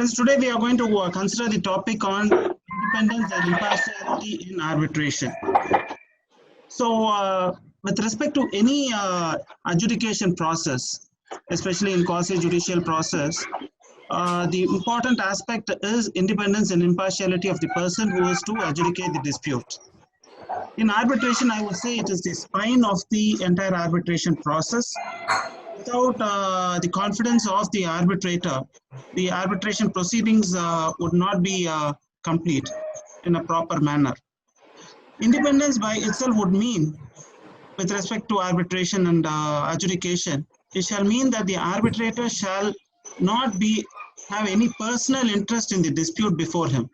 Friends, today we are going to consider the topic on independence and impartiality in arbitration. So, with respect to any adjudication process, especially in quasi-judicial process, the important aspect is independence and impartiality of the person who is to adjudicate the dispute. In arbitration, I would say it is the spine of the entire arbitration process. Without the confidence of the arbitrator, the arbitration proceedings would not be complete in a proper manner. Independence by itself would mean, with respect to arbitration and adjudication, it shall mean that the arbitrator shall not have any personal interest in the dispute before him.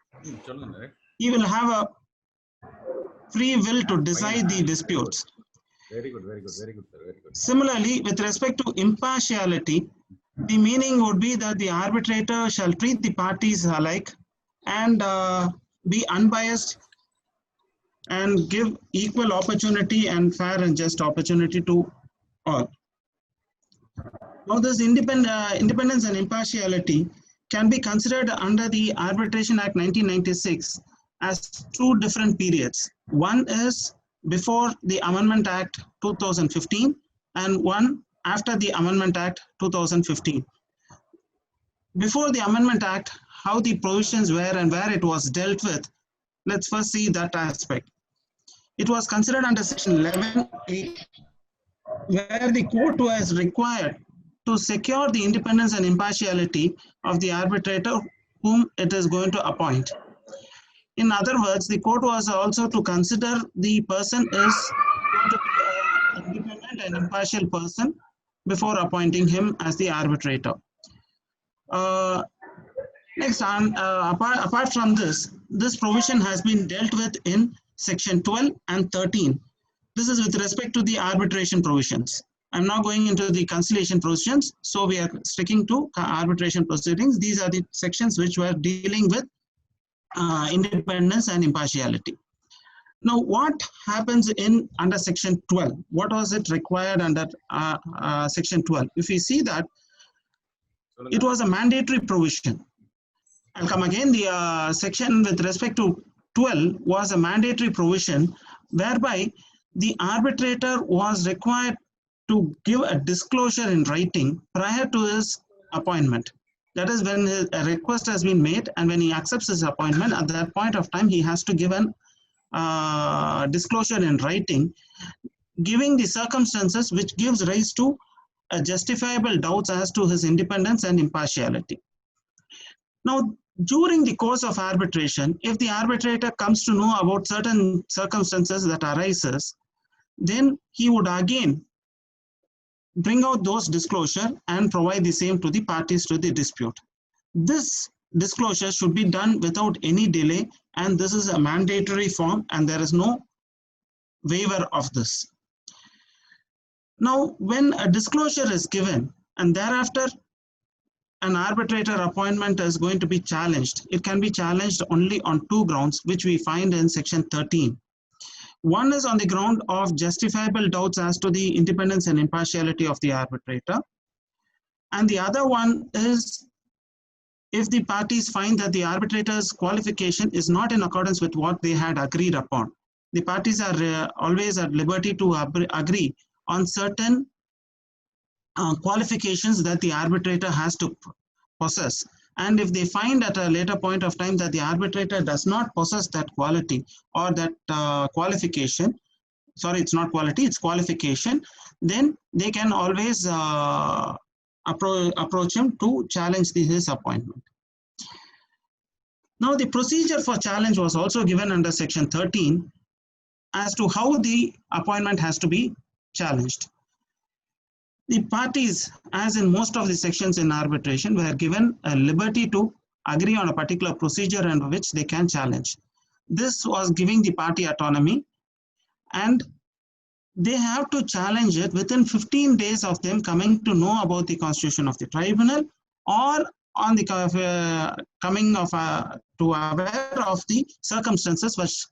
He will have a free will to decide the disputes. Very good, sir. Very good. Similarly, with respect to impartiality, the meaning would be that the arbitrator shall treat the parties alike and be unbiased and give equal opportunity and fair and just opportunity to all. Now, this independence and impartiality can be considered under the Arbitration Act 1996 as two different periods. One is before the Amendment Act 2015 and one after the Amendment Act 2015. Before the Amendment Act, how the provisions were and where it was dealt with, let's first see that aspect. It was considered under section 11(8), where the court was required to secure the independence and impartiality of the arbitrator whom it is going to appoint. In other words, the court was also to consider the person is going to be an independent and impartial person before appointing him as the arbitrator. Next, apart from this provision has been dealt with in section 12 and 13. This is with respect to the arbitration provisions. I'm not going into the conciliation provisions, so we are sticking to arbitration proceedings. These are the sections which were dealing with independence and impartiality. Now, what happens under section 12? What was it required under section 12? If we see that, it was a mandatory provision. I'll come again. The section with respect to 12 was a mandatory provision whereby the arbitrator was required to give a disclosure in writing prior to his appointment. That is, when a request has been made and when he accepts his appointment, at that point of time, he has to give an disclosure in writing, giving the circumstances which gives rise to a justifiable doubts as to his independence and impartiality. Now, during the course of arbitration, if the arbitrator comes to know about certain circumstances that arises, then he would again bring out those disclosure and provide the same to the parties to the dispute. This disclosure should be done without any delay, and this is a mandatory form and there is no waiver of this. Now, when a disclosure is given and thereafter an arbitrator appointment is going to be challenged, it can be challenged only on two grounds, which we find in section 13. One is on the ground of justifiable doubts as to the independence and impartiality of the arbitrator. And the other one is if the parties find that the arbitrator's qualification is not in accordance with what they had agreed upon. The parties are always at liberty to agree on certain qualifications that the arbitrator has to possess. And if they find at a later point of time that the arbitrator does not possess that quality or that qualification, sorry, it's not quality, it's qualification, then they can always approach him to challenge his appointment. Now, the procedure for challenge was also given under section 13 as to how the appointment has to be challenged. The parties, as in most of the sections in arbitration, were given a liberty to agree on a particular procedure under which they can challenge. This was giving the party autonomy, and they have to challenge it within 15 days of them coming to know about the constitution of the tribunal, or on the coming of to aware of the circumstances which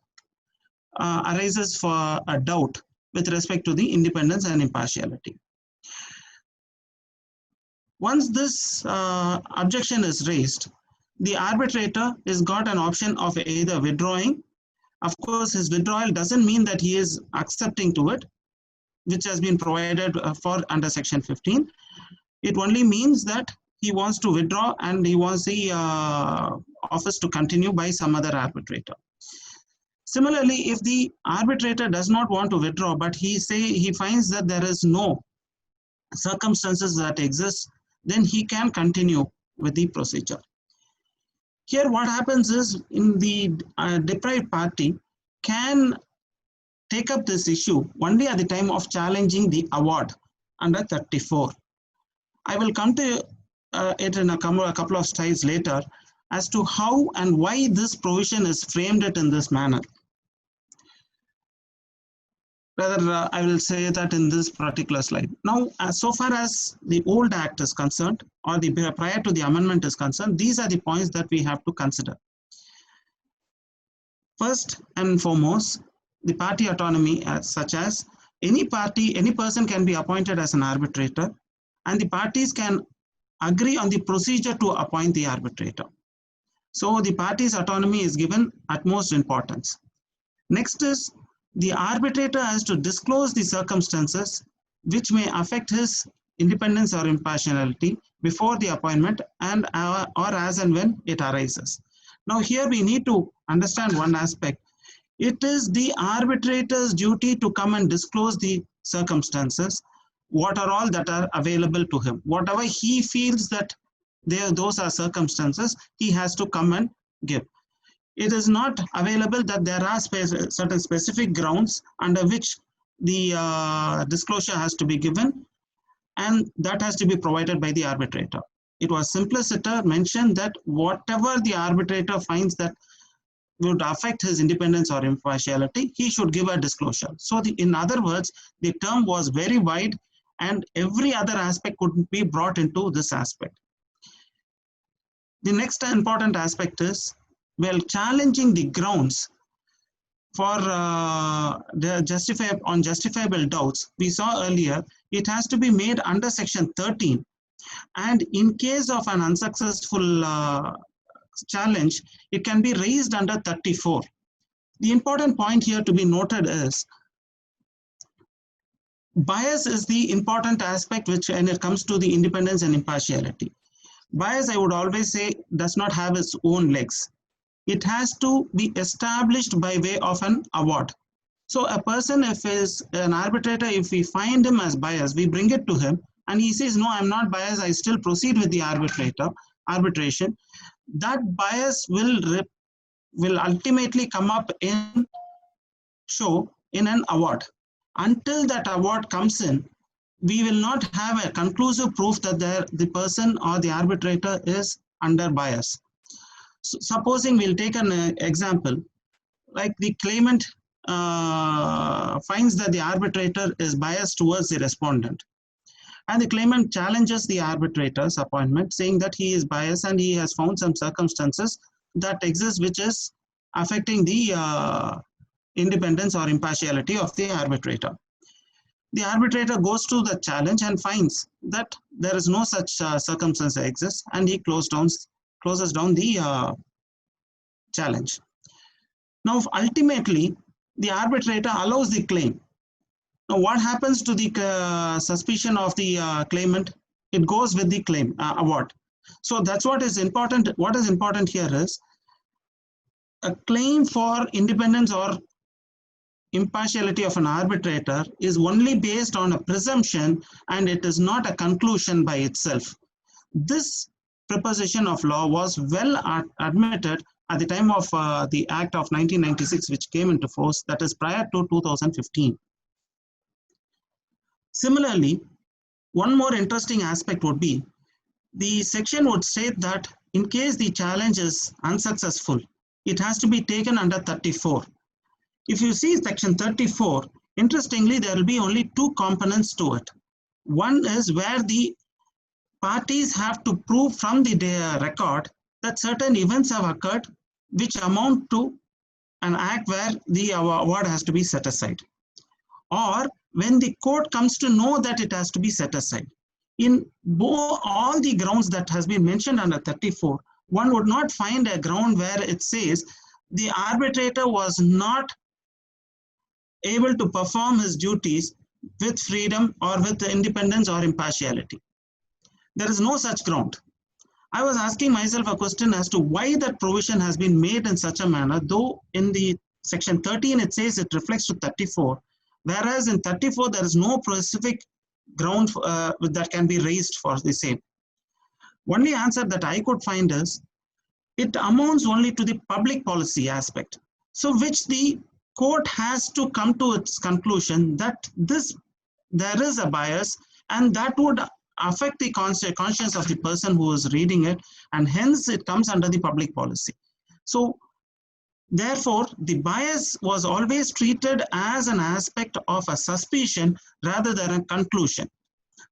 arises for a doubt with respect to the independence and impartiality. Once this objection is raised, the arbitrator has got an option of either withdrawing. Of course, his withdrawal doesn't mean that he is accepting to it, which has been provided for under section 15. It only means that he wants to withdraw and he wants the office to continue by some other arbitrator. Similarly, if the arbitrator does not want to withdraw, but he finds that there is no circumstances that exist, then he can continue with the procedure. Here what happens is, in the deprived party can take up this issue only at the time of challenging the award under 34. I will come to it in a couple of slides later as to how and why this provision is framed it in this manner. Rather, I will say that in this particular slide. Now, so far as the old act is concerned, or the prior to the amendment is concerned, these are the points that we have to consider. First and foremost, the party autonomy, such as any person can be appointed as an arbitrator, and the parties can agree on the procedure to appoint the arbitrator. So the party's autonomy is given utmost importance. Next is, the arbitrator has to disclose the circumstances which may affect his independence or impartiality before the appointment and or as and when it arises. Now here we need to understand one aspect. It is the arbitrator's duty to come and disclose the circumstances, what are all that are available to him. Whatever he feels that those are circumstances, he has to come and give. It is not available that there are certain specific grounds under which the disclosure has to be given, and that has to be provided by the arbitrator. It was simpliciter mentioned that whatever the arbitrator finds that would affect his independence or impartiality, he should give a disclosure. So in other words, the term was very wide and every other aspect could be brought into this aspect. The next important aspect is, well, challenging the grounds for justifiable doubts. We saw earlier, it has to be made under section 13. And in case of an unsuccessful challenge, it can be raised under 34. The important point here to be noted is, bias is the important aspect when it comes to the independence and impartiality. Bias, I would always say, does not have its own legs. It has to be established by way of an award. So a person, if is an arbitrator, if we find him as biased, we bring it to him and he says, no, I'm not biased, I still proceed with the arbitration. That bias will ultimately come up in an award. Until that award comes in, we will not have a conclusive proof that the person or the arbitrator is under bias. So supposing we'll take an example, like the claimant finds that the arbitrator is biased towards the respondent, and the claimant challenges the arbitrator's appointment, saying that he is biased and he has found some circumstances that exist which is affecting the independence or impartiality of the arbitrator. The arbitrator goes to the challenge and finds that there is no such circumstance that exists, and he closes down the challenge. Now, ultimately, the arbitrator allows the claim. Now, what happens to the suspicion of the claimant? It goes with the claim award. So that's what is important. What is important here is a claim for independence or impartiality of an arbitrator is only based on a presumption, and it is not a conclusion by itself. This proposition of law was well admitted at the time of the Act of 1996, which came into force, that is prior to 2015. Similarly, one more interesting aspect would be, the section would state that in case the challenge is unsuccessful, it has to be taken under 34. If you see section 34, interestingly, there will be only two components to it. One is where the parties have to prove from the record that certain events have occurred which amount to an act where the award has to be set aside, or when the court comes to know that it has to be set aside. In all the grounds that has been mentioned under 34, one would not find a ground where it says the arbitrator was not able to perform his duties with freedom or with independence or impartiality. There is no such ground. I was asking myself a question as to why that provision has been made in such a manner, though in the section 13 it says it reflects to 34, whereas in 34 there is no specific ground that can be raised for the same. Only answer that I could find is it amounts only to the public policy aspect, so which the court has to come to its conclusion that there is a bias and that would affect the conscience of the person who is reading it, and hence it comes under the public policy. So therefore, the bias was always treated as an aspect of a suspicion rather than a conclusion.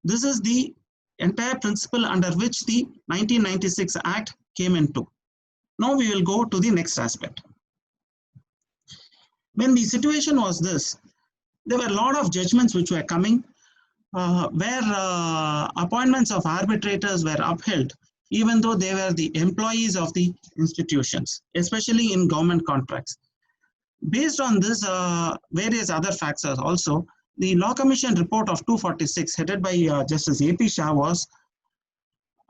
This is the entire principle under which the 1996 Act came into. Now we will go to the next aspect. When the situation was this, there were a lot of judgments which were coming where appointments of arbitrators were upheld, even though they were the employees of the institutions, especially in government contracts. Based on this, various other factors also, the Law Commission report of 246, headed by Justice A.P. Shah,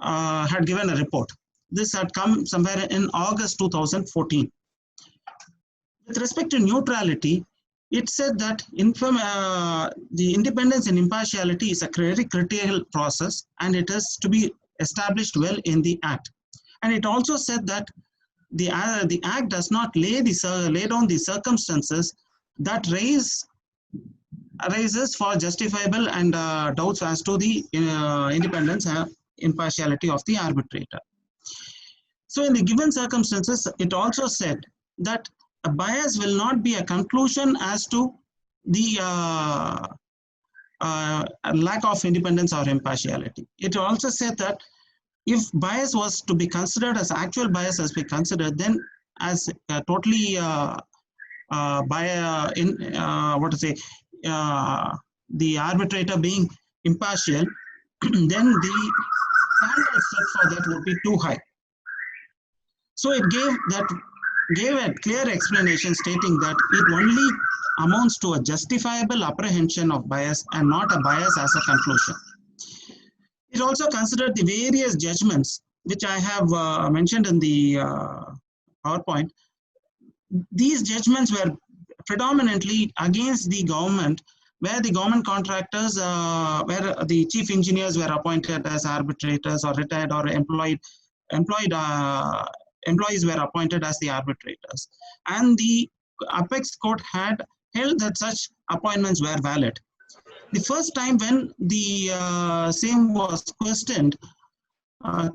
had given a report. This had come somewhere in August 2014. With respect to neutrality, it said that the independence and impartiality is a very critical process and it is to be established well in the Act. And it also said that the Act does not lay down the circumstances that arises for justifiable and doubts as to the independence and impartiality of the arbitrator. So in the given circumstances, it also said that a bias will not be a conclusion as to the lack of independence or impartiality. It also said that if bias was to be considered as actual bias as we considered, then as totally the arbitrator being impartial, then the standard set for that would be too high. So it gave a clear explanation stating that it only amounts to a justifiable apprehension of bias and not a bias as a conclusion. It also considered the various judgments which I have mentioned in the PowerPoint. These judgments were predominantly against the government, where the government contractors, where the chief engineers were appointed as arbitrators, or retired or employees were appointed as the arbitrators. And the Apex Court had held that such appointments were valid. The first time when the same was questioned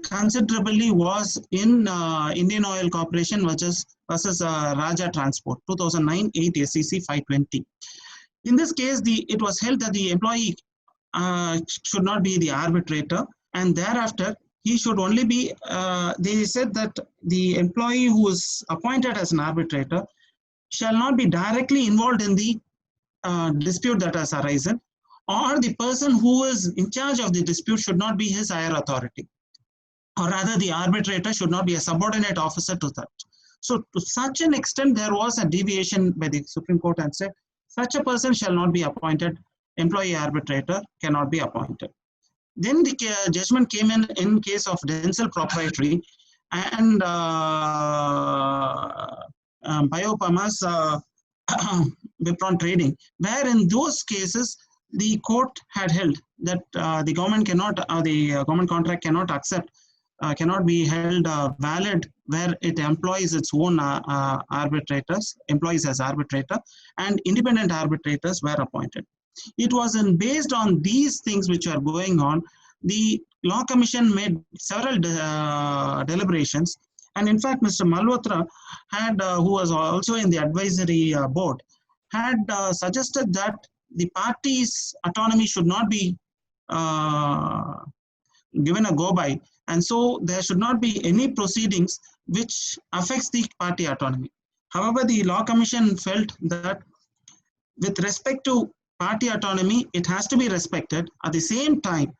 considerably was in Indian Oil Corporation versus Raja Transport, 2009 8 SEC 520. In this case, it was held that the employee should not be the arbitrator, and thereafter he should only be, they said that the employee who is appointed as an arbitrator shall not be directly involved in the dispute that has arisen, or the person who is in charge of the dispute should not be his higher authority, or rather the arbitrator should not be a subordinate officer to that. So to such an extent, there was a deviation by the Supreme Court and said, such a person shall not be appointed, employee arbitrator cannot be appointed. Then the judgment came in case of Denzel Proprietary and Biopamas Wipron Trading, where in those cases, the court had held that the government contract cannot accept, cannot be held valid where it employs its own employees as arbitrator, and independent arbitrators were appointed. It was based on these things which are going on, the Law Commission made several deliberations, and in fact, Mr. Malhotra had, who was also in the advisory board, had suggested that the party's autonomy should not be given a go-by, and so there should not be any proceedings which affects the party autonomy. However, the Law Commission felt that with respect to party autonomy, it has to be respected. At the same time,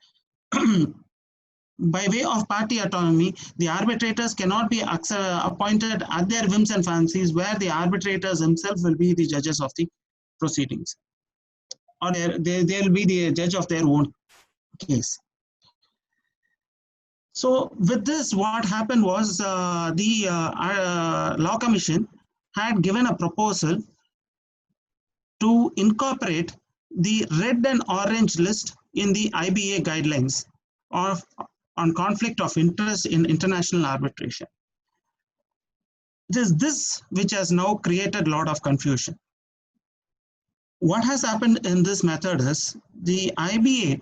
by way of party autonomy, the arbitrators cannot be appointed at their whims and fancies, where the arbitrators themselves will be the judges of the proceedings, or they'll be the judge of their own case. So with this, what happened was the Law Commission had given a proposal to incorporate the red and orange list in the IBA guidelines on conflict of interest in international arbitration. It is this which has now created a lot of confusion. What has happened in this method is the IBA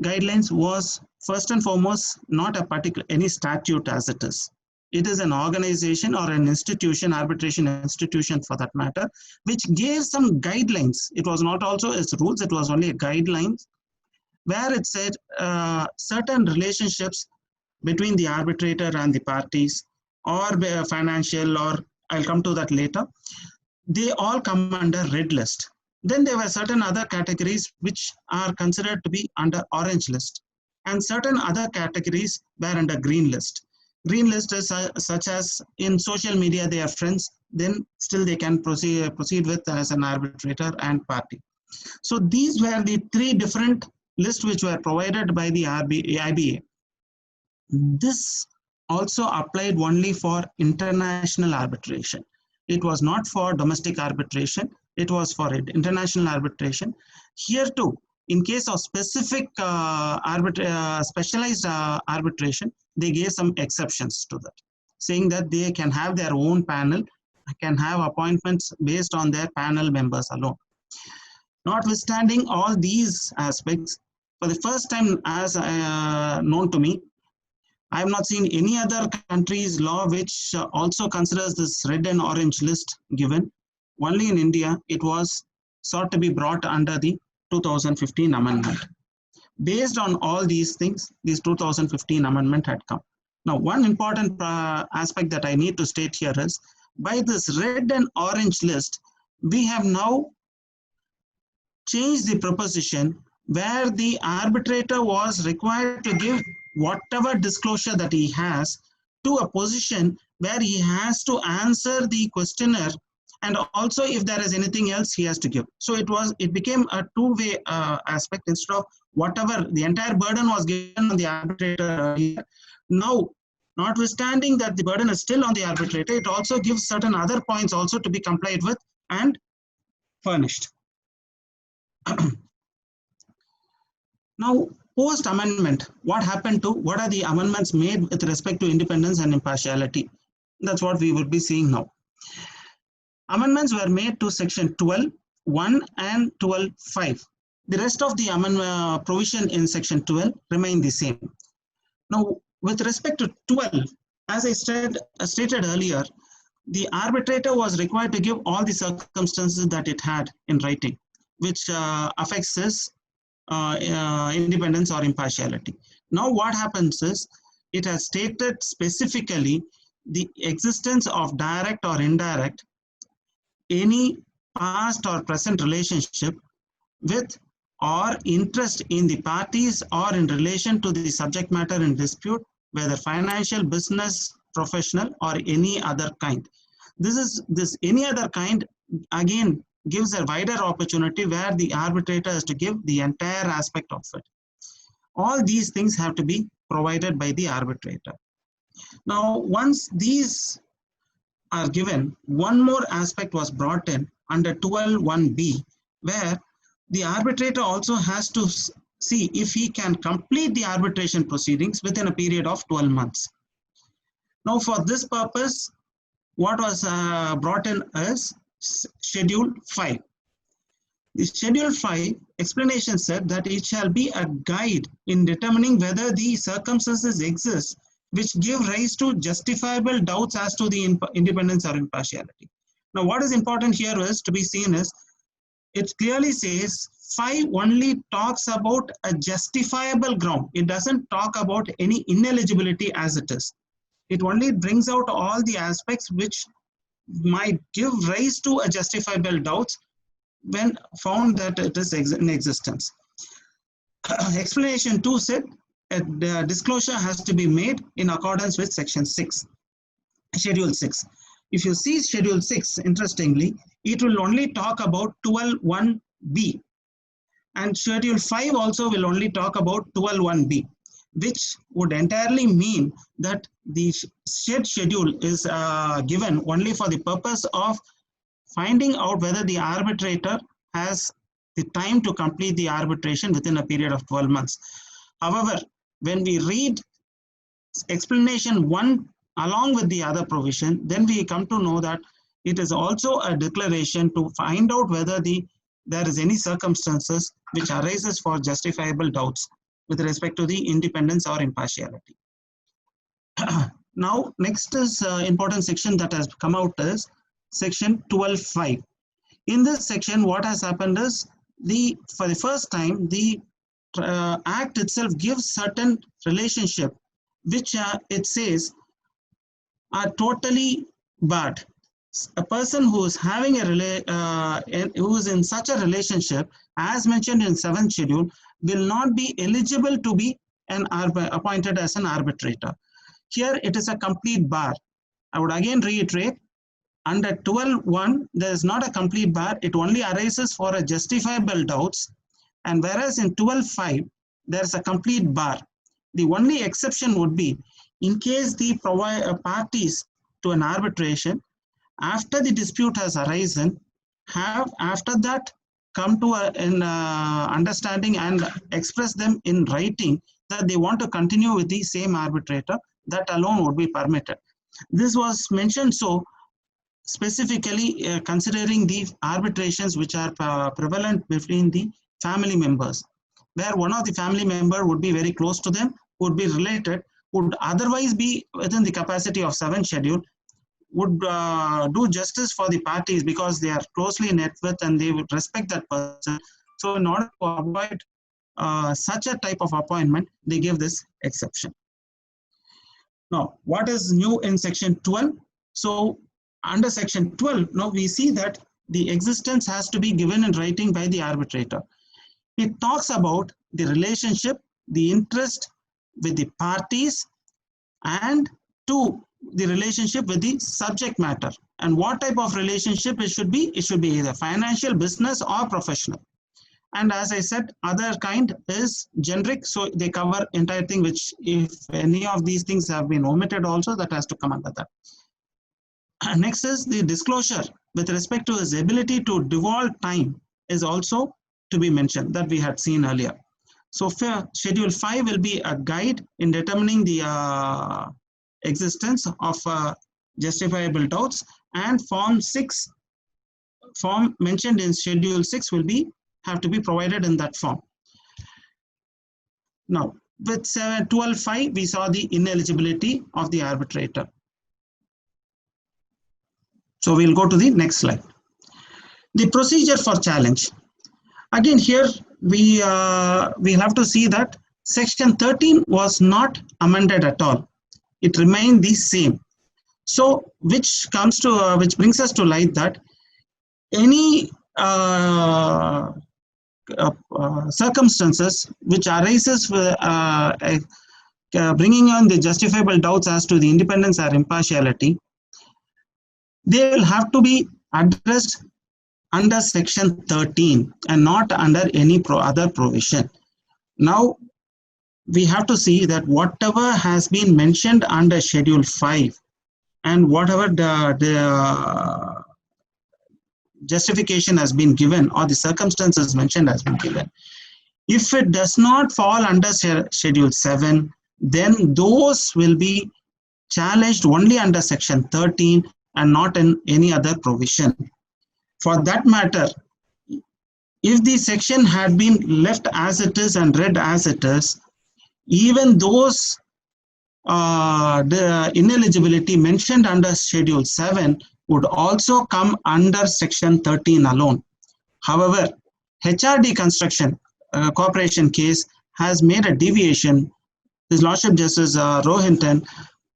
guidelines was first and foremost not a particular any statute as it is. It is an organization or an institution, arbitration institution for that matter, which gave some guidelines. It was not also its rules, it was only a guidelines where it said certain relationships between the arbitrator and the parties, or financial, or I'll come to that later, they all come under red list. Then there were certain other categories which are considered to be under orange list, and certain other categories were under green list. Green list is such as in social media they are friends, then still they can proceed with as an arbitrator and party. So these were the three different lists which were provided by the IBA. This also applied only for international arbitration. It was not for domestic arbitration. It was for international arbitration. Here too, in case of specific specialized arbitration, they gave some exceptions to that, saying that they can have their own panel, can have appointments based on their panel members alone. Notwithstanding all these aspects, for the first time as known to me, I have not seen any other country's law which also considers this red and orange list given. Only in India, it was sought to be brought under the 2015 amendment. Based on all these things, this 2015 amendment had come. Now, one important aspect that I need to state here is, by this red and orange list, we have now changed the proposition where the arbitrator was required to give whatever disclosure that he has to a position where he has to answer the questionnaire, and also if there is anything else he has to give. So it became a two-way aspect. Instead of whatever the entire burden was given on the arbitrator, now notwithstanding that the burden is still on the arbitrator, it also gives certain other points also to be complied with and furnished. Now, post amendment, what happened to, what are the amendments made with respect to independence and impartiality? That's what we will be seeing now. Amendments were made to section 12(1) and 12(5). The rest of the amendment provision in section 12 remain the same. Now, with respect to 12, as I stated earlier, the arbitrator was required to give all the circumstances that it had in writing, which affects his independence or impartiality. Now what happens is, it has stated specifically the existence of direct or indirect, any past or present relationship with or interest in the parties or in relation to the subject matter in dispute, whether financial, business, professional, or any other kind. This any other kind again gives a wider opportunity where the arbitrator has to give the entire aspect of it. All these things have to be provided by the arbitrator. Now, once these are given, one more aspect was brought in under 12(1)(b), where the arbitrator also has to see if he can complete the arbitration proceedings within a period of 12 months. Now, for this purpose, what was brought in is Schedule 5. The Schedule 5 explanation said that it shall be a guide in determining whether the circumstances exist which give rise to justifiable doubts as to the independence or impartiality. Now, what is important here is to be seen is, it clearly says 5 only talks about a justifiable ground. It doesn't talk about any ineligibility as it is. It only brings out all the aspects which might give rise to a justifiable doubts when found that it is in existence. Explanation 2 said the disclosure has to be made in accordance with section 6, schedule 6. If you see schedule 6, interestingly, it will only talk about 12(1)(b), and schedule 5 also will only talk about 12(1)(b), which would entirely mean that the said schedule is given only for the purpose of finding out whether the arbitrator has the time to complete the arbitration within a period of 12 months. However, when we read explanation 1 along with the other provision, then we come to know that it is also a declaration to find out whether there is any circumstances which arises for justifiable doubts with respect to the independence or impartiality. Now, next is important section that has come out is section 12(5). In this section, what has happened is for the first time, the Act itself gives certain relationship which it says are totally barred. A person who is having who is in such a relationship, as mentioned in 7th schedule, will not be eligible to be appointed as an arbitrator. Here it is a complete bar. I would again reiterate, under 12(1), there is not a complete bar. It only arises for a justifiable doubts. And whereas in 12(5), there is a complete bar. The only exception would be in case the parties to an arbitration, after the dispute has arisen, have after that come to an understanding and express them in writing that they want to continue with the same arbitrator, that alone would be permitted. This was mentioned so specifically considering the arbitrations which are prevalent between the family members, where one of the family member would be very close to them, would be related, would otherwise be within the capacity of 7th schedule, would do justice for the parties because they are closely knit with and they would respect that person. So in order to avoid such a type of appointment, they give this exception. Now, what is new in section 12? So under section 12, now we see that the existence has to be given in writing by the arbitrator. It talks about the relationship, the interest with the parties, and the relationship with the subject matter. And what type of relationship it should be? It should be either financial, business, or professional. And as I said, other kind is generic, so they cover entire thing, which if any of these things have been omitted also, that has to come under that. Next is the disclosure with respect to his ability to devolve time is also to be mentioned, that we had seen earlier. So schedule 5 will be a guide in determining the existence of justifiable doubts, and form mentioned in schedule 6 will have to be provided in that form. Now, with 12(5), we saw the ineligibility of the arbitrator. So we'll go to the next slide. The procedure for challenge. Again, here we have to see that section 13 was not amended at all. It remained the same. So which brings us to light that any circumstances which arises with bringing on the justifiable doubts as to the independence or impartiality, they will have to be addressed under section 13 and not under any other provision. Now, we have to see that whatever has been mentioned under schedule 5 and whatever the justification has been given or the circumstances mentioned has been given, if it does not fall under schedule 7, then those will be challenged only under section 13 and not in any other provision. For that matter, if the section had been left as it is and read as it is, even those the ineligibility mentioned under schedule 7 would also come under section 13 alone. However, HRD Construction Corporation case has made a deviation. His Lordship Justice Rohinton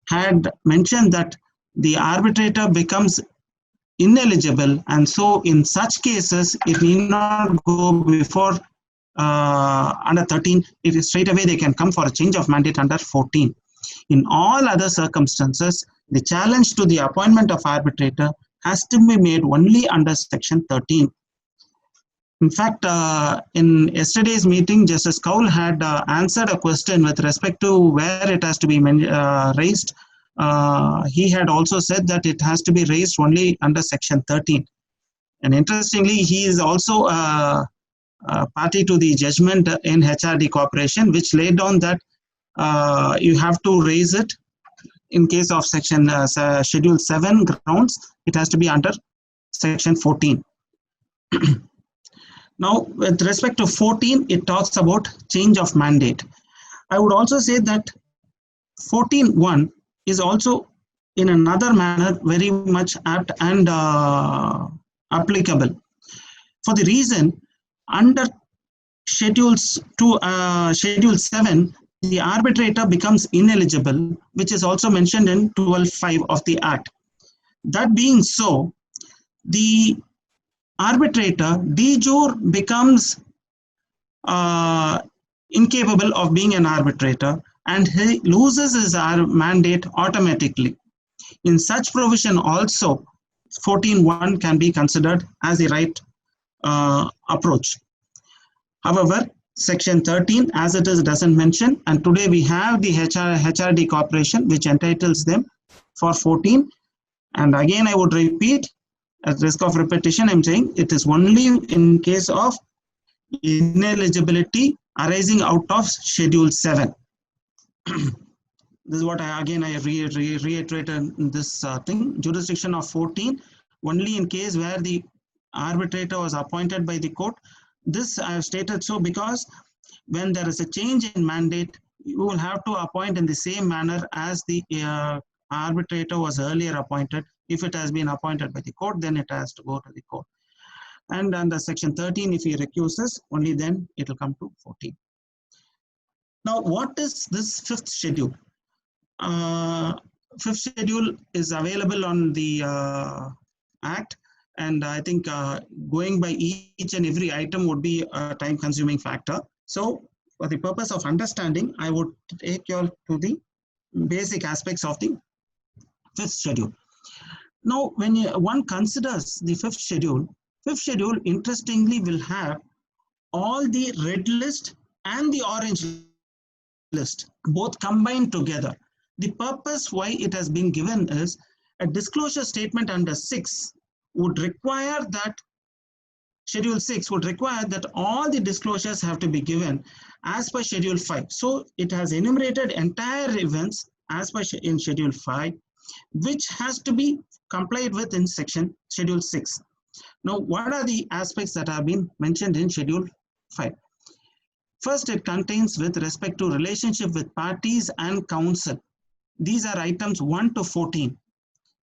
had mentioned that the arbitrator becomes ineligible, and so in such cases it need not go before under 13, it is straight away they can come for a change of mandate under 14. In all other circumstances, the challenge to the appointment of arbitrator has to be made only under section 13. In fact, in yesterday's meeting, Justice Kaul had answered a question with respect to where it has to be raised. He had also said that it has to be raised only under section 13. And interestingly, he is also party to the judgment in HRD Corporation, which laid down that you have to raise it in case of section schedule 7 grounds. It has to be under section 14. Now, with respect to 14, it talks about change of mandate. I would also say that 14.1 is also in another manner very much apt and applicable. For the reason, under schedules to schedule 7, the arbitrator becomes ineligible, which is also mentioned in 12.5 of the Act. That being so, the arbitrator de jure becomes incapable of being an arbitrator, and he loses his mandate automatically. In such provision also, 14.1 can be considered as the right approach. However, section 13 as it is doesn't mention, and today we have the HRD Corporation which entitles them for 14. And again, I would repeat, at risk of repetition, I'm saying it is only in case of ineligibility arising out of schedule 7. This is what I reiterated in this thing. Jurisdiction of 14 only in case where the arbitrator was appointed by the court. This I have stated so because when there is a change in mandate, you will have to appoint in the same manner as the arbitrator was earlier appointed. If it has been appointed by the court, then it has to go to the court. And under section 13, if he recuses, only then it will come to 14. Now, what is this fifth schedule? Fifth schedule is available on the Act, and I think going by each and every item would be a time-consuming factor. So, for the purpose of understanding, I would take you all to the basic aspects of the fifth schedule. Now, when one considers the fifth schedule interestingly will have all the red list and the orange list both combined together. The purpose why it has been given is a disclosure statement under 6 would require that schedule 6 would require that all the disclosures have to be given as per schedule 5. So it has enumerated entire events as per in schedule 5, which has to be complied with in schedule 6. Now, what are the aspects that have been mentioned in schedule 5? First, it contains with respect to relationship with parties and counsel. These are items 1 to 14.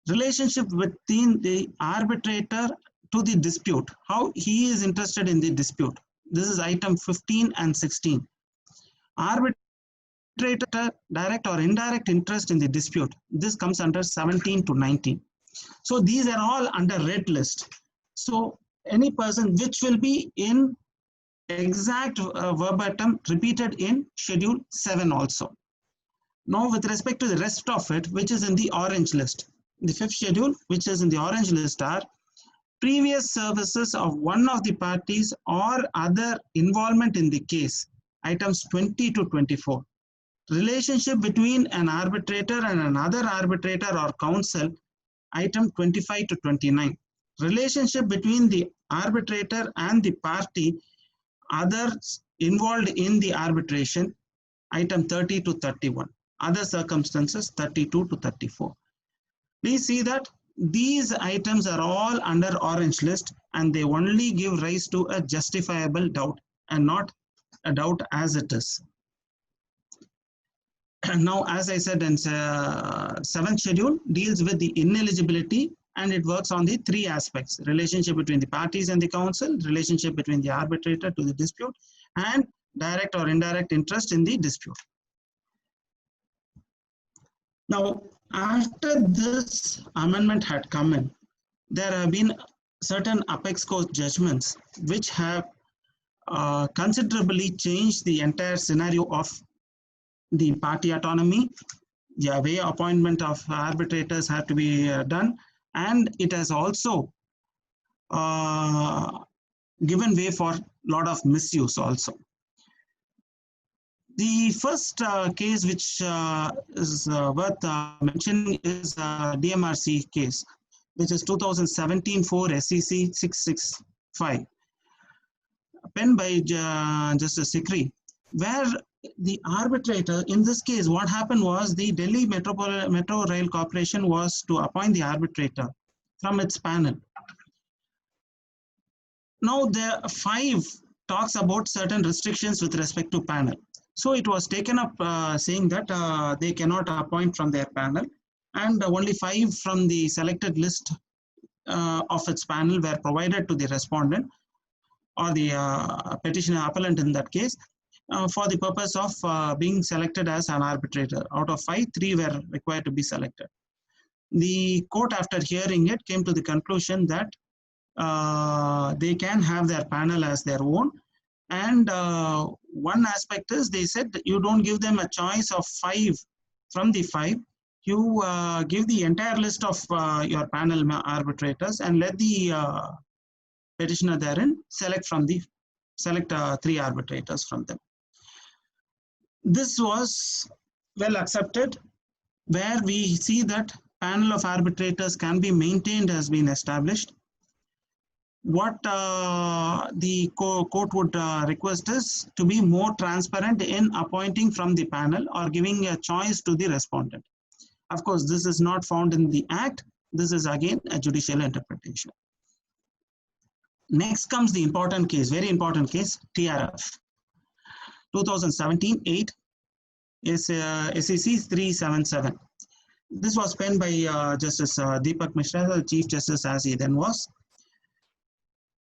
Relationship within the arbitrator to the dispute, how he is interested in the dispute. This is item 15 and 16. Arbitrator direct or indirect interest in the dispute. This comes under 17 to 19. So these are all under red list. So any person which will be in exact verbatim repeated in schedule 7 also. Now with respect to the rest of it, which is in the orange list, the fifth schedule which is in the orange list are previous services of one of the parties or other involvement in the case, items 20 to 24. Relationship between an arbitrator and another arbitrator or counsel, item 25 to 29. Relationship between the arbitrator and the party, others involved in the arbitration, item 30 to 31. Other circumstances, 32 to 34. Please see that these items are all under orange list and they only give rise to a justifiable doubt and not a doubt as it is. Now, as I said, in seventh schedule deals with the ineligibility and it works on the three aspects: relationship between the parties and the counsel, relationship between the arbitrator to the dispute, and direct or indirect interest in the dispute. Now, after this amendment had come in, there have been certain apex court judgments which have considerably changed the entire scenario of the party autonomy, the way appointment of arbitrators had to be done, and it has also given way for a lot of misuse also. The first case which is worth mentioning is DMRC case, which is 2017 4 SEC 665, penned by Justice Sikri, where the arbitrator, in this case, what happened was the Delhi Metro Rail Corporation was to appoint the arbitrator from its panel. Now, the 5 talks about certain restrictions with respect to panel. So it was taken up saying that they cannot appoint from their panel, and only 5 from the selected list of its panel were provided to the respondent or the petitioner appellant in that case for the purpose of being selected as an arbitrator. Out of 5, 3 were required to be selected. The court, after hearing it, came to the conclusion that they can have their panel as their own. And one aspect is, they said you don't give them a choice of 5 from the 5. You give the entire list of your panel arbitrators and let the petitioner therein select 3 arbitrators from them. This was well accepted, where we see that panel of arbitrators can be maintained has been established. What the court would request is to be more transparent in appointing from the panel or giving a choice to the respondent. Of course, this is not found in the Act. This is again a judicial interpretation. Next comes the important case, very important case, TRF. 2017-8 is SEC 377. This was penned by Justice Deepak Mishra, the Chief Justice as he then was,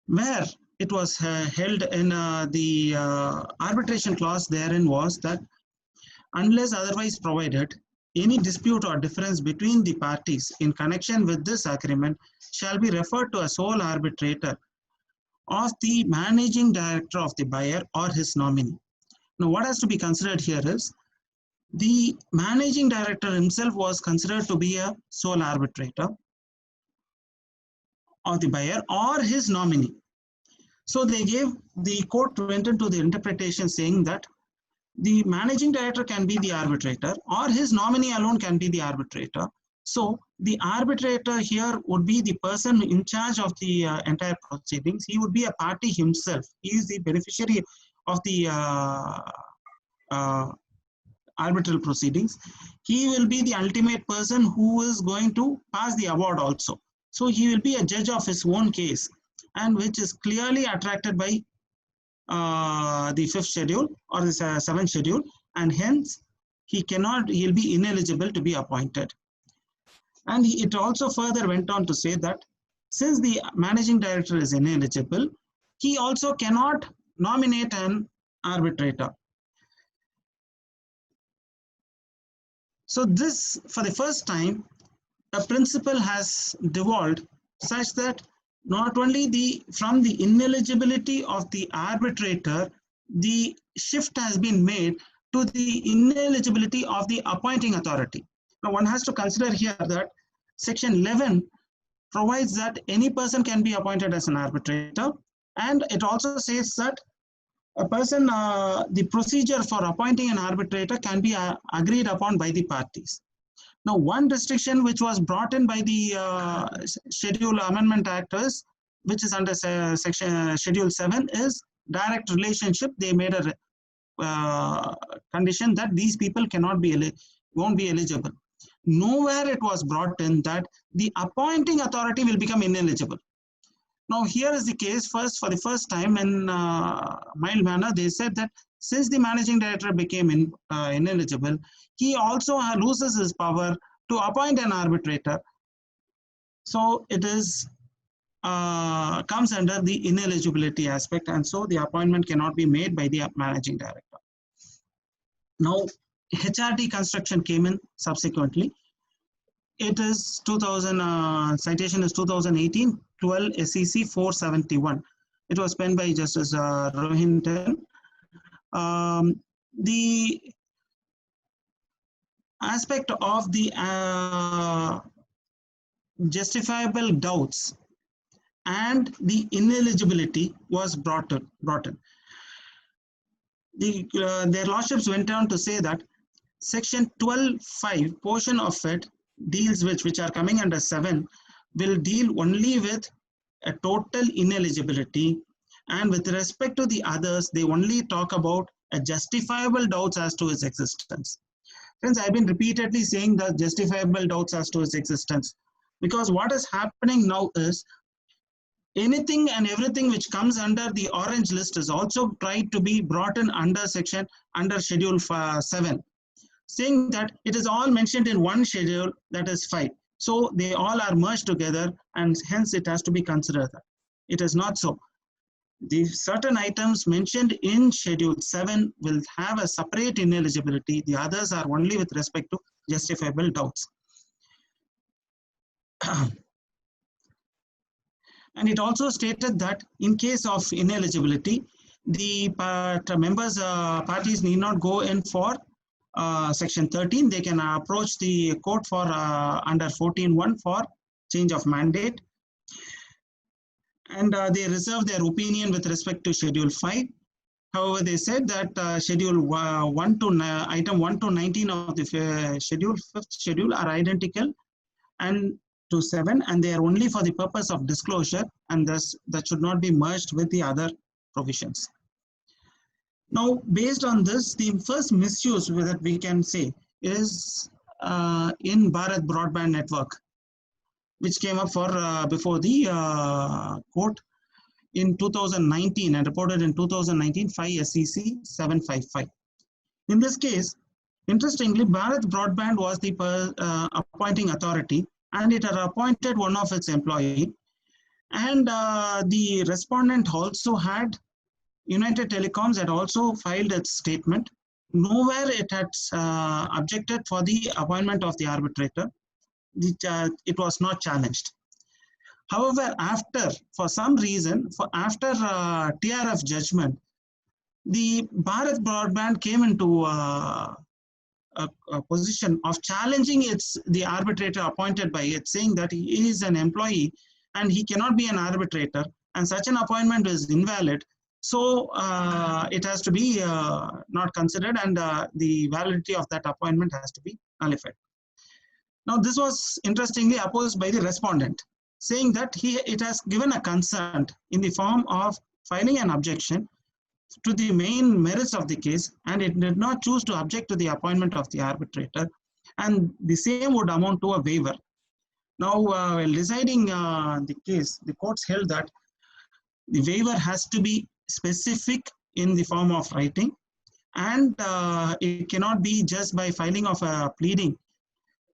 where it was held in the arbitration clause therein was that unless otherwise provided, any dispute or difference between the parties in connection with this agreement shall be referred to a sole arbitrator of the managing director of the buyer or his nominee. Now, what has to be considered here is the managing director himself was considered to be a sole arbitrator of the buyer or his nominee. So the court went into the interpretation saying that the managing director can be the arbitrator or his nominee alone can be the arbitrator. So the arbitrator here would be the person in charge of the entire proceedings. He would be a party himself. He is the beneficiary of the arbitral proceedings. He will be the ultimate person who is going to pass the award also. So he will be a judge of his own case, and which is clearly attracted by the 5th schedule or the 7th schedule, and hence he'll be ineligible to be appointed. And it also further went on to say that since the managing director is ineligible, he also cannot nominate an arbitrator. So this, for the first time, a principle has devolved such that not only from the ineligibility of the arbitrator, the shift has been made to the ineligibility of the appointing authority. Now, one has to consider here that Section 11 provides that any person can be appointed as an arbitrator, and it also says that a person, the procedure for appointing an arbitrator can be agreed upon by the parties. Now, one restriction which was brought in by the Schedule Amendment Act is, which is under Section Schedule 7, is direct relationship. They made a condition that these people won't be eligible. Nowhere it was brought in that the appointing authority will become ineligible. Now, here is the case. First, for the first time in mild manner, they said that since the managing director became ineligible, he also loses his power to appoint an arbitrator. So it is comes under the ineligibility aspect, and so the appointment cannot be made by the managing director. Now, HRT construction came in subsequently. It is citation is 2018-12 SEC 471. It was penned by Justice Rohinton. The aspect of the justifiable doubts and the ineligibility was brought in. Their lordships went on to say that section 12(5) portion of it deals with, which are coming under 7, will deal only with a total ineligibility, and with respect to the others, they only talk about a justifiable doubts as to its existence. Friends, I've been repeatedly saying that justifiable doubts as to its existence, because what is happening now is anything and everything which comes under the orange list is also tried to be brought in under schedule 7, saying that it is all mentioned in one schedule, that is 5. So they all are merged together, and hence it has to be considered. It is not so. The certain items mentioned in schedule 7 will have a separate ineligibility. The others are only with respect to justifiable doubts. And it also stated that in case of ineligibility, the parties need not go in for section 13. They can approach the court for under 14(1) for change of mandate. And they reserve their opinion with respect to schedule 5. However, they said that schedule 1 to item 1 to 19 of the fifth schedule are identical and to 7, and they are only for the purpose of disclosure, and thus that should not be merged with the other provisions. Now, based on this, the first misuse that we can say is in Bharat Broadband Network, which came up for before the court in 2019 and reported in 2019 5 SEC 755. In this case, interestingly, Bharat Broadband was the appointing authority, and it had appointed one of its employee, and the respondent also had, United Telecoms had also filed its statement. Nowhere it had objected for the appointment of the arbitrator. It was not challenged. However, for some reason, after TRF judgment, the Bharat Broadband came into a position of challenging the arbitrator appointed by it, saying that he is an employee and he cannot be an arbitrator, and such an appointment is invalid. So it has to be not considered, and the validity of that appointment has to be nullified. Now, this was interestingly opposed by the respondent, saying that it has given a consent in the form of filing an objection to the main merits of the case, and it did not choose to object to the appointment of the arbitrator, and the same would amount to a waiver. Now, while deciding the case, the courts held that the waiver has to be specific in the form of writing, and it cannot be just by filing of a pleading.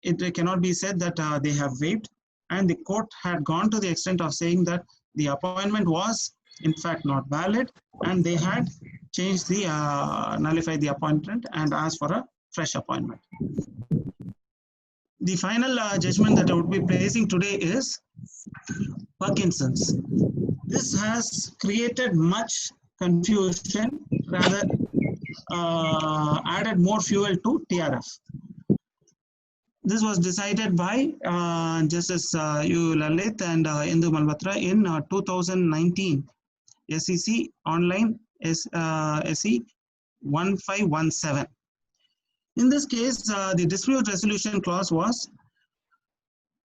It cannot be said that they have waived, and the court had gone to the extent of saying that the appointment was in fact not valid, and they had changed the nullified the appointment and asked for a fresh appointment. The final judgment that I would be placing today is Parkinson's. This has created much confusion, rather added more fuel to TRF. This was decided by Justice U. Lalit and Indu Malhotra in 2019 SEC Online SE 1517. In this case, the dispute resolution clause was,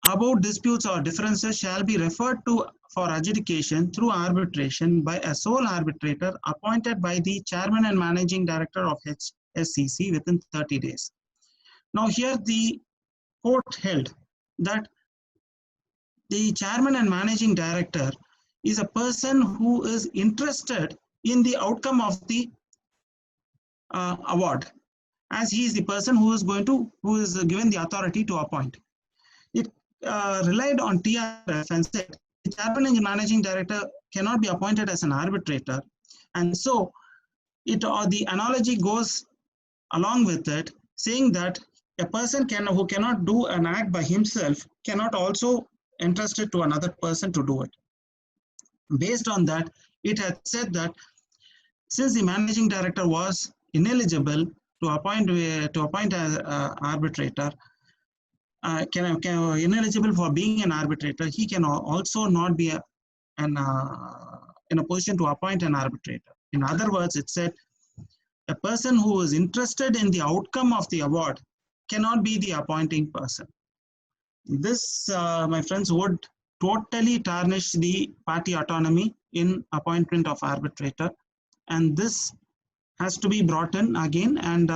about disputes or differences shall be referred to for adjudication through arbitration by a sole arbitrator appointed by the chairman and managing director of SEC within 30 days. Now here the court held that the chairman and managing director is a person who is interested in the outcome of the award, as he is the person who is given the authority to appoint. It relied on TRF and said the chairman and managing director cannot be appointed as an arbitrator, and so the analogy goes along with it, saying that a person who cannot do an act by himself cannot also entrust it to another person to do it. Based on that, it had said that since the managing director was ineligible to appoint an arbitrator, ineligible for being an arbitrator, he can also not be in a position to appoint an arbitrator. In other words, it said a person who is interested in the outcome of the award cannot be the appointing person. This, my friends, would totally tarnish the party autonomy in appointment of arbitrator, and this has to be brought in again. And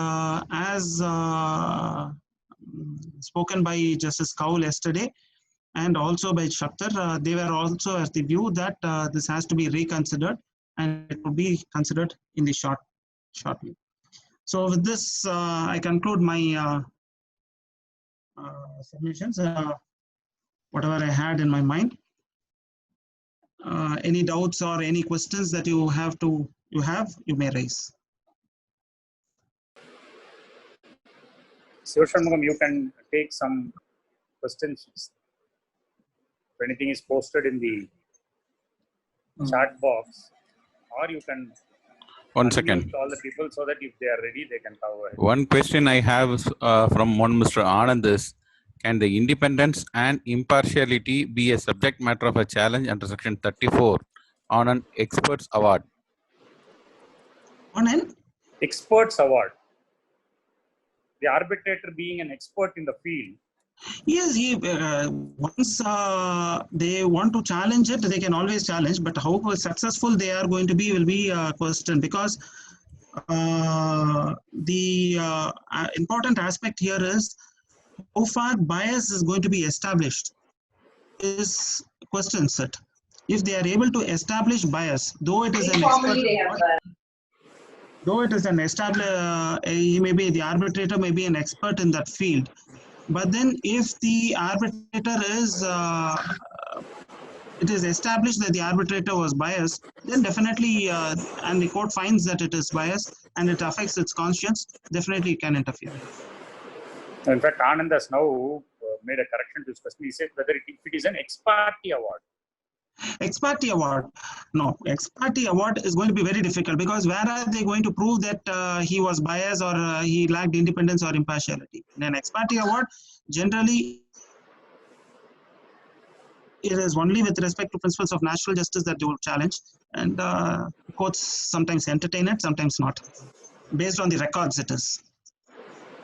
as spoken by Justice Kaul yesterday, and also by Shakhtar, they were also of the view that this has to be reconsidered, and it will be considered in the shortly. So with this, I conclude my submissions, whatever I had in my mind. Any doubts or any questions that you may raise. Sivashanmugam, you can take some questions. If anything is posted in the chat box, or you can One second. all the people so that if they are ready, they can cover it. One question I have from one Mr. Anand is, can the independence and impartiality be a subject matter of a challenge under section 34 on an experts award? On an experts award. The arbitrator being an expert in the field. Yes, once they want to challenge it, they can always challenge, but how successful they are going to be will be a question, because the important aspect here is how far bias is going to be established is question set. If they are able to establish bias, though it is an he may be, the arbitrator may be an expert in that field, but then if the arbitrator is it is established that the arbitrator was biased, then definitely and the court finds that it is biased and it affects its conscience, definitely it can interfere. In fact, Anand has now made a correction to his question. He said whether if it is an ex parte award. Ex parte award, no. Ex parte award is going to be very difficult, because where are they going to prove that he was biased or he lacked independence or impartiality? In an ex parte award, generally it is only with respect to principles of natural justice that they will challenge, and courts sometimes entertain it, sometimes not, based on the records it is.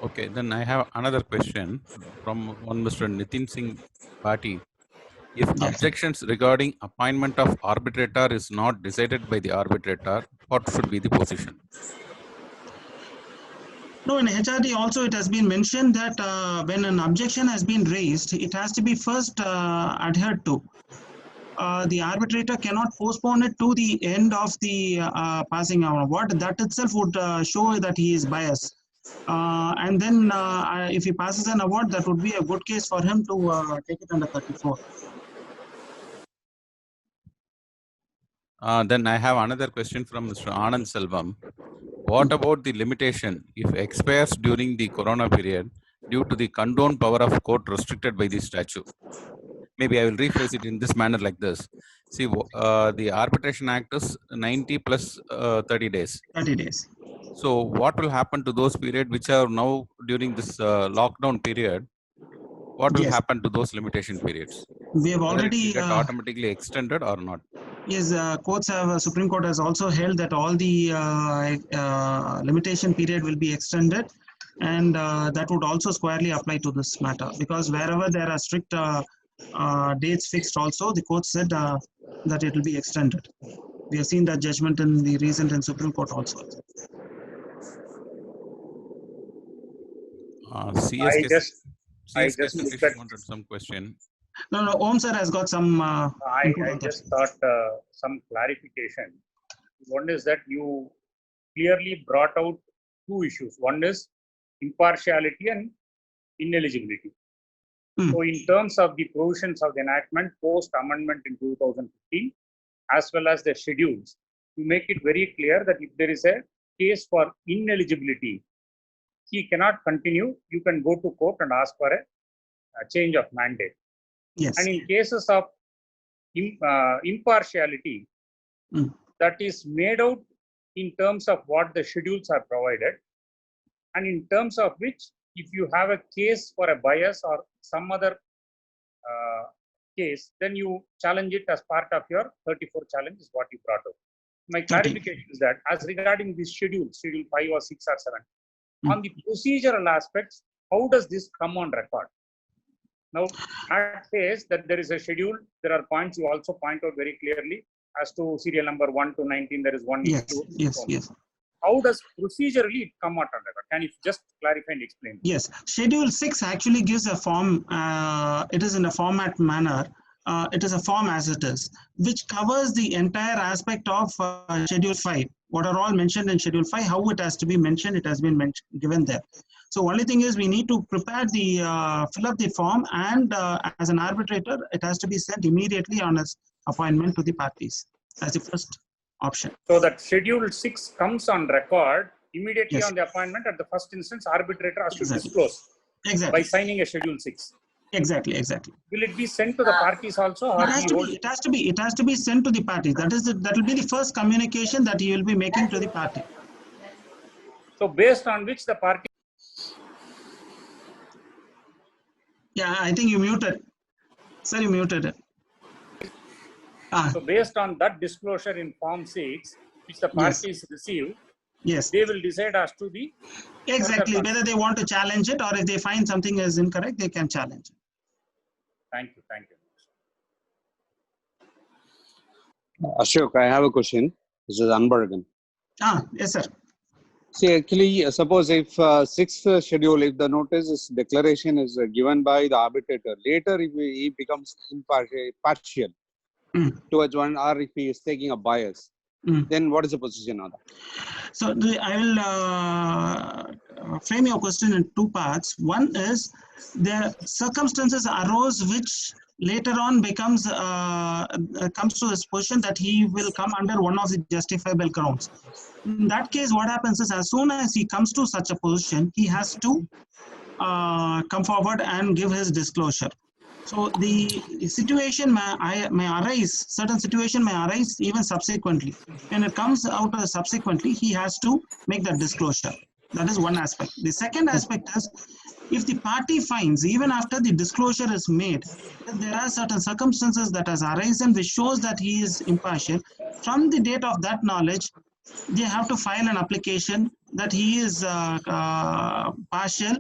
Okay, then I have another question from one Mr. Nitin Singh Bhati. If objections regarding appointment of arbitrator is not decided by the arbitrator, what should be the position? No, in HRD also it has been mentioned that when an objection has been raised, it has to be first adhered to. The arbitrator cannot postpone it to the end of the passing award. That itself would show that he is biased. And then if he passes an award, that would be a good case for him to take it under 34. Then I have another question from Mr. Anand Selvam. What about the limitation if expires during the corona period due to the condoned power of court restricted by the statute? Maybe I will rephrase it in this manner like this. See, the Arbitration Act is 90 plus 30 days. 30 days. So what will happen to those periods which are now during this lockdown period? What will happen to those limitation periods? We have already get automatically extended or not? Yes, courts have, Supreme Court has also held that all the limitation period will be extended, and that would also squarely apply to this matter, because wherever there are strict dates fixed also, the court said that it will be extended. We have seen that judgment in the recent in Supreme Court also. I just looked at wanted some question. No, Om sir has got some. I just thought some clarification. One is that you clearly brought out two issues. One is impartiality and ineligibility. So in terms of the provisions of the enactment post amendment in 2015, as well as the schedules, you make it very clear that if there is a case for ineligibility, he cannot continue. You can go to court and ask for a change of mandate. Yes. And in cases of impartiality, that is made out in terms of what the schedules are provided, and in terms of which, if you have a case for a bias or some other case, then you challenge it as part of your 34 challenge is what you brought out. My clarification is that as regarding this schedule 5 or 6 or 7, on the procedural aspects, how does this come on record? Now, that says that there is a schedule. There are points you also point out very clearly as to serial number 1 to 19. There is one issue. Yes. How does procedurally it come out on record? Can you just clarify and explain? Yes, Schedule 6 actually gives a form. It is in a format manner. It is a form as it is, which covers the entire aspect of Schedule 5. What are all mentioned in Schedule 5, how it has to be mentioned, it has been given there. So only thing is we need to prepare the, fill up the form, and as an arbitrator, it has to be sent immediately on its appointment to the parties as the first option. So that Schedule 6 comes on record immediately Yes. on the appointment. At the first instance, arbitrator has to Exactly. disclose Exactly. by signing a Schedule 6. Exactly. Will it be sent to the parties also? Or It has to be sent to the parties. That will be the first communication that you will be making to the party. So based on which the party. Yeah, I think you muted. Sir, you muted it. So based on that disclosure in Form 6, which the parties receive, Yes. they will decide as to the. Exactly. Whether they want to challenge it, or if they find something is incorrect, they can challenge it. Thank you. Ashok, I have a question. This is Anbargan. Yes, sir. See, actually, suppose if sixth schedule, if the notice declaration is given by the arbitrator, later if he becomes partial towards one, or if he is taking a bias, then what is the position on that? So I will frame your question in two parts. One is the circumstances arose which later on becomes comes to this position that he will come under one of the justifiable grounds. In that case, what happens is, as soon as he comes to such a position, he has to come forward and give his disclosure. So the situation may arise, certain situation may arise even subsequently. When it comes out subsequently, he has to make that disclosure. That is one aspect. The second aspect is, if the party finds, even after the disclosure is made, that there are certain circumstances that has arisen which shows that he is impartial, from the date of that knowledge, they have to file an application that he is partial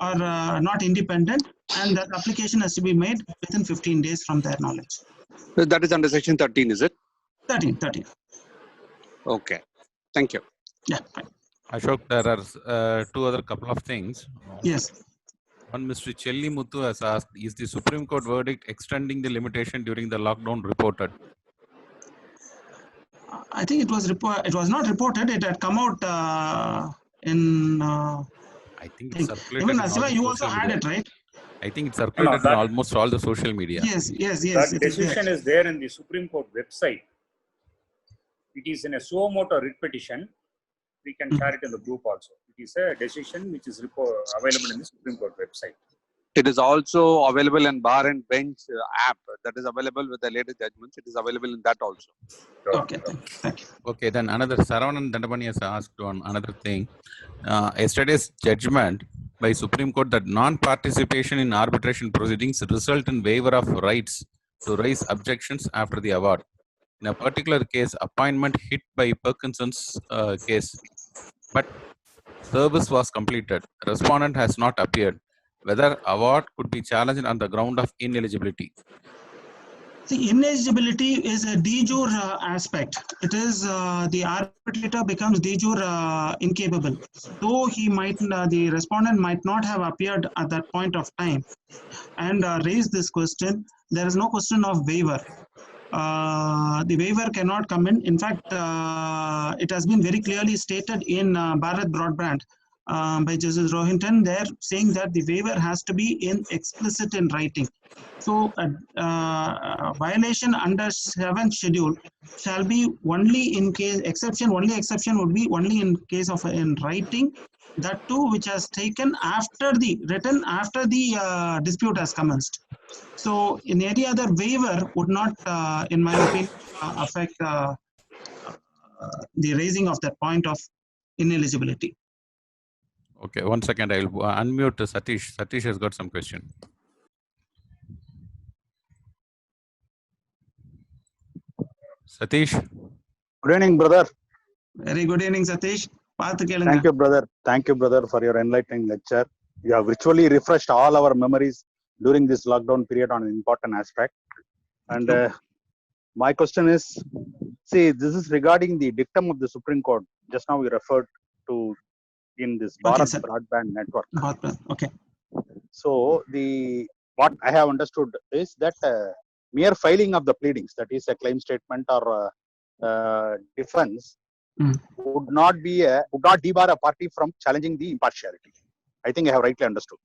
or not independent, and that application has to be made within 15 days from their knowledge. That is under section 13, is it? 13. Okay. Thank you. Yeah, fine. Ashok, there are two other couple of things. Yes. One, Mr. Chelli Muthu has asked, is the Supreme Court verdict extending the limitation during the lockdown reported? I think it was not reported. It had come out in. I think it's circulated. Even Asiva, you also had it, right? I think it's circulated in almost all the social media. Yes. That decision is there in the Supreme Court website. It is in a suo motu writ petition. We can share it in the group also. It is a decision which is available in the Supreme Court website. It is also available in Bar and Bench app that is available with the latest judgments. It is available in that also. Okay, thank you. Okay, then another, Saravanan Dandapani has asked on another thing. Yesterday's judgment by Supreme Court that non-participation in arbitration proceedings result in waiver of rights to raise objections after the award. In a particular case, appointment hit by Parkinson's case, but service was completed. Respondent has not appeared. Whether award could be challenged on the ground of ineligibility. The ineligibility is a de jure aspect. It is the arbitrator becomes de jure incapable. Though he might, the respondent might not have appeared at that point of time and raised this question, there is no question of waiver. The waiver cannot come in. In fact, it has been very clearly stated in Bharat Broadband by Justice Rohinton, there saying that the waiver has to be explicit in writing. So violation under 7th schedule shall be only in case, only exception would be only in case of in writing, that too which has taken after the dispute has commenced. So in any other waiver would not, in my opinion, affect the raising of that point of ineligibility. Okay, 1 second. I'll unmute Satish. Satish has got some question. Satish. Good evening, brother. Very good evening, Satish. Thank you, brother. Thank you, brother, for your enlightening lecture. You have virtually refreshed all our memories during this lockdown period on an important aspect. And my question is, see, this is regarding the dictum of the Supreme Court. Just now we referred to in this Bharat Broadband Network. Okay. So what I have understood is that mere filing of the pleadings, that is a claim statement or defense, would not debar a party from challenging the impartiality. I think I have rightly understood.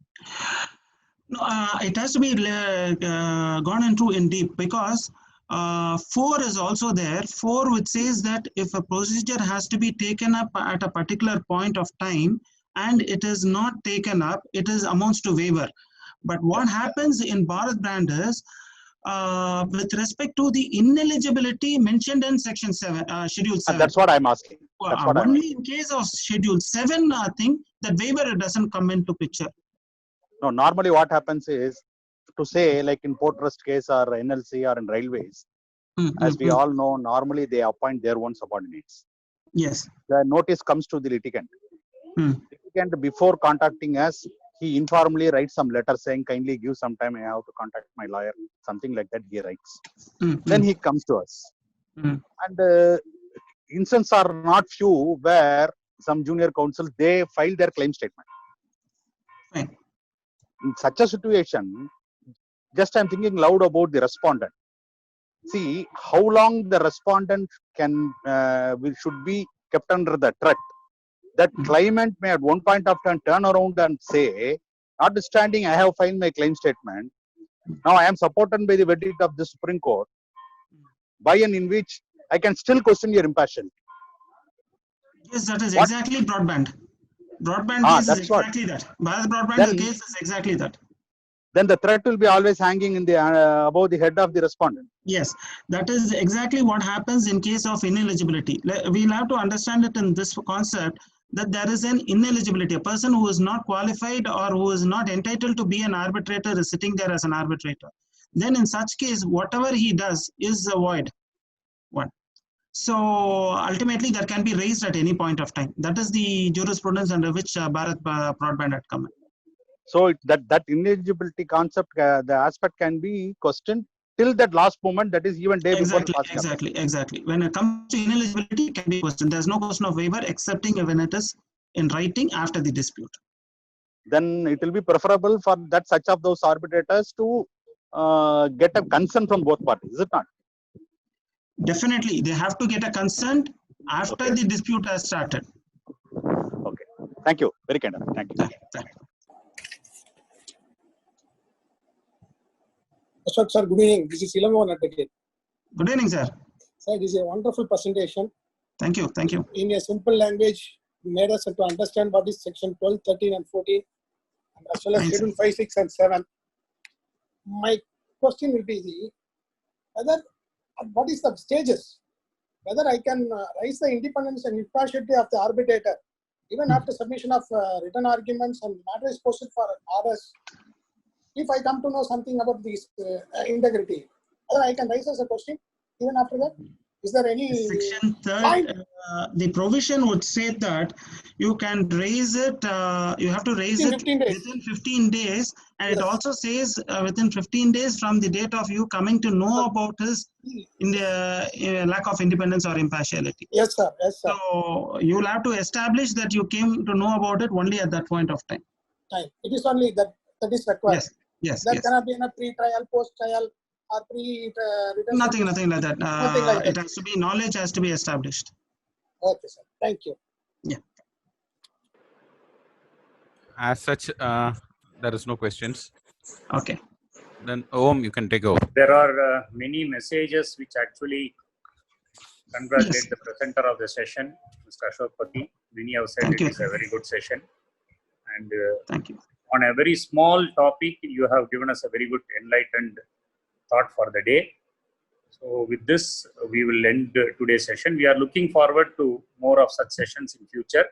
No, it has to be gone into in deep, because 4 is also there. 4, which says that if a procedure has to be taken up at a particular point of time and it is not taken up, it amounts to waiver. But what happens in Bharat Brand is, with respect to the ineligibility mentioned in section 7, schedule 7. That's what I'm asking. Only in case of schedule 7 thing, that waiver doesn't come into picture. No, normally what happens is, to say like in port trust case or NLC or in railways, as we all know, normally they appoint their own subordinates. Yes. The notice comes to the litigant. Litigant, before contacting us, he informally writes some letter saying, kindly give some time, I have to contact my lawyer, something like that he writes. Then he comes to us. And instances are not few where some junior counsel, they file their claim statement. Fine. In such a situation, just I'm thinking loud about the respondent. See how long the respondent should be kept under the threat. That claimant may at one point of time turn around and say, notwithstanding I have filed my claim statement, now I am supported by the verdict of the Supreme Court, by and in which I can still question your impartiality. Yes, that is exactly broadband. Broadband case is exactly that. Bharat Broadband case is exactly that. Then the threat will be always hanging in the above the head of the respondent. Yes, that is exactly what happens in case of ineligibility. We'll have to understand it in this concept, that there is an ineligibility. A person who is not qualified or who is not entitled to be an arbitrator is sitting there as an arbitrator. Then in such case, whatever he does is a void one. So ultimately that can be raised at any point of time. That is the jurisprudence under which Bharat Broadband had come in. So that ineligibility concept, the aspect can be questioned till that last moment, that is even day before. Exactly. When it comes to ineligibility, it can be questioned. There's no question of waiver excepting when it is in writing after the dispute. Then it will be preferable for that such of those arbitrators to get a consent from both parties, is it not? Definitely, they have to get a consent after the dispute has started. Okay. Thank you. Very kind of you. Thank you. Ashok sir, good evening. This is Ilamohan again. Good evening, sir. Sir, this is a wonderful presentation. Thank you. Thank you. In a simple language, you made us to understand what is section 12, 13, and 14, and as well as schedule 5, 6, and 7. My question will be what is the stages? Whether I can raise the independence and impartiality of the arbitrator even after submission of written arguments and matter is posted for orders. If I come to know something about this integrity, whether I can raise as a question even after that? Is there any section 3rd? The provision would say that you can raise it. You have to raise it within 15 days, and it also says within 15 days from the date of you coming to know about his lack of independence or impartiality. Yes, sir. Yes, sir. So you will have to establish that you came to know about it only at that point of time. It is only that is required. Yes. That cannot be in a pre-trial, post-trial, or nothing like that. Nothing like that. It has to be, knowledge has to be established. Okay, sir. Thank you. Yeah. As such, there is no questions. Okay. Then Om, you can take over. There are many messages which actually congratulate the presenter of the session, Mr. Ashok Pati. Many have said it is a very good session. And thank you. On a very small topic, you have given us a very good enlightened thought for the day. So with this, we will end today's session. We are looking forward to more of such sessions in future.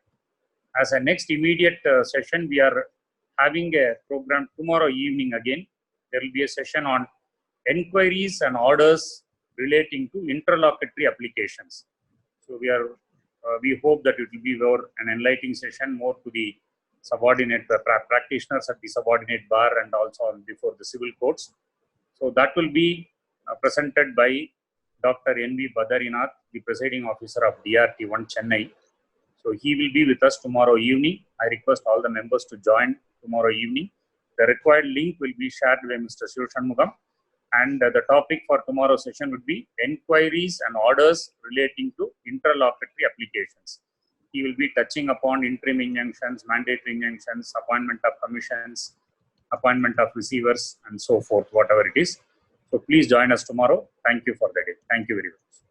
As a next immediate session, we are having a program tomorrow evening again. There will be a session on enquiries and orders relating to interlocutory applications. So we hope that it will be more an enlightening session, more to the subordinate practitioners at the subordinate bar and also before the civil courts. So that will be presented by Dr. N.V. Badarinath, the presiding officer of DRT1 Chennai. So he will be with us tomorrow evening. I request all the members to join tomorrow evening. The required link will be shared by Mr. Shivshanmugam. And the topic for tomorrow's session would be enquiries and orders relating to interlocutory applications. He will be touching upon interim injunctions, mandatory injunctions, appointment of commissions, appointment of receivers, and so forth, whatever it is. So please join us tomorrow. Thank you for the day. Thank you very much.